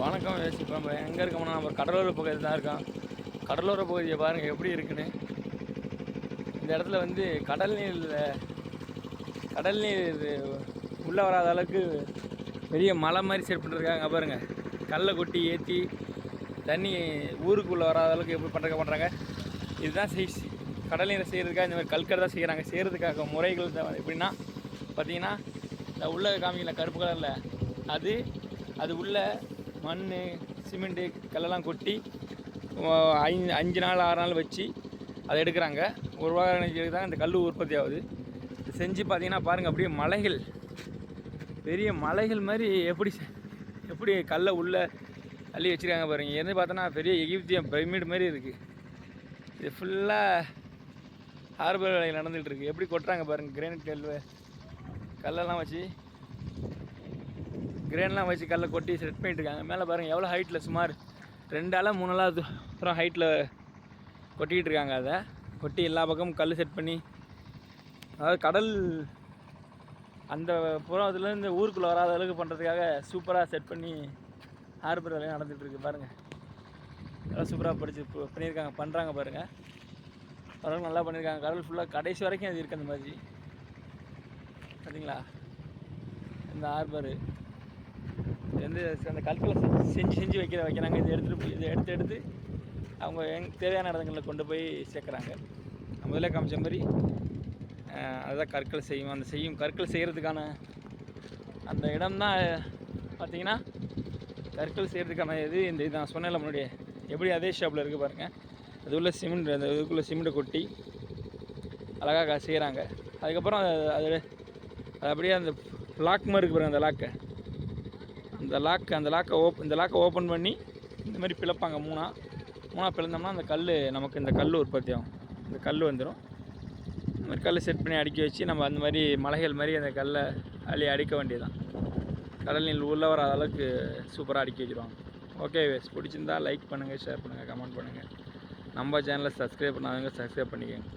வணக்கம். இப்போ நம்ம எங்கே இருக்கோம்னா நம்ம கடலோர பகுதியில் தான் இருக்கோம். கடலோர பகுதியை பாருங்கள் எப்படி இருக்குன்னு. இந்த இடத்துல வந்து கடல் நீர் உள்ளே வராத அளவுக்கு பெரிய மலை மாதிரி செட் பண்ணிருக்காங்க. பாருங்கள், கல்லை கொட்டி ஏற்றி தண்ணி ஊருக்குள்ளே வராத அளவுக்கு எப்படி பண்ணுறாங்க. இதுதான் கடல் நீரை செய்கிறதுக்காக இந்த மாதிரி கல்கரை தான் செய்கிறாங்க. செய்கிறதுக்காக முறைகள் தான் எப்படின்னா பார்த்திங்கன்னா, இந்த உள்ள காமிக்கல கருப்பு கலரில் அது உள்ள மண், சிமெண்ட்டு, கல்லெல்லாம் கொட்டி 5 நாள் 6 நாள் வச்சு அதை எடுக்கிறாங்க. ஒரு வாரம் தான் இந்த கல் உற்பத்தி ஆகுது. இது செஞ்சு பார்த்தீங்கன்னா பாருங்கள், அப்படியே மலைகள், பெரிய மலைகள் மாதிரி எப்படி கல்லை உள்ளே அள்ளி வச்சுருக்காங்க பாருங்கள். இருந்து பார்த்தோன்னா பெரிய எகிப்தியம் பிரமிட் மாதிரி இருக்குது. இது ஃபுல்லாக ஹார்பர் வேலைகள் நடந்துகிட்ருக்கு. எப்படி கொட்டுறாங்க பாருங்கள். கிரேனைட் கல்லெல்லாம் வச்சு கல்லை கொட்டி செட் பண்ணிட்டுருக்காங்க. மேலே பாருங்கள் எவ்வளோ ஹைட்டில், சுமார் 2 ஆளா 3 ஆளா அப்புறம் ஹைட்டில் கொட்டிக்கிட்டு இருக்காங்க. அதை கொட்டி எல்லா பக்கமும் கல் செட் பண்ணி, அதாவது கடல் அந்த புறத்துலேருந்து ஊருக்குள்ளே வராத அளவுக்கு பண்ணுறதுக்காக சூப்பராக செட் பண்ணி ஹார்பர் வேலையும் நடந்துகிட்ருக்கு. பாருங்கள் நல்லா சூப்பராக பண்ணுறாங்க பாருங்கள். ஓரளவுக்கு நல்லா பண்ணியிருக்காங்க. கடல் ஃபுல்லாக கடைசி வரைக்கும் அது இருக்குது. அந்த மாதிரி பார்த்தீங்களா, இந்த ஹார்பரு வந்து அந்த கற்களை செஞ்சு வைக்கிறாங்க. இதை எடுத்து அவங்க தேவையான இடங்களில் கொண்டு போய் சேர்க்குறாங்க. முதல்ல காமிச்ச மாதிரி அதுதான் கற்கள் செய்யும். அந்த கற்கள் செய்கிறதுக்கான அந்த இடம் தான் பார்த்திங்கன்னா, கற்கள் செய்கிறதுக்கான இந்த நான் சொன்னேன்ல முன்னாடியே, எப்படி அதே ஷாப்பில் இருக்குது பாருங்கள். அது உள்ள சிமெண்ட், அந்த இதுக்குள்ளே சிமெண்ட்டை கொட்டி அழகாக செய்கிறாங்க. அதுக்கப்புறம் அது அப்படியே அந்த லாக் மாதிரி இருக்குது பாருங்கள். அந்த லாக்கை ஓப்பன் பண்ணி இந்த மாதிரி பிளப்பாங்க. மூணாக பிளந்தோம்னா அந்த கல் நமக்கு இந்த கல் உற்பத்தி ஆகும். இந்த கல் வந்துடும். இந்த மாதிரி கல் செட் பண்ணி அடுக்கி வச்சு நம்ம அந்த மாதிரி மலைகள் மாதிரி அந்த கல்லை அடிக்க வேண்டியதுதான். கடல் நீர் உள்ளே வர அளவுக்கு சூப்பராக அடுக்கி வச்சுருவாங்க. ஓகே, பிடிச்சிருந்தா லைக் பண்ணுங்கள், ஷேர் பண்ணுங்கள், கமெண்ட் பண்ணுங்கள். நம்ம சேனலை சப்ஸ்கிரைப் பண்ணாதவங்க சப்ஸ்கிரைப் பண்ணிக்கோங்க.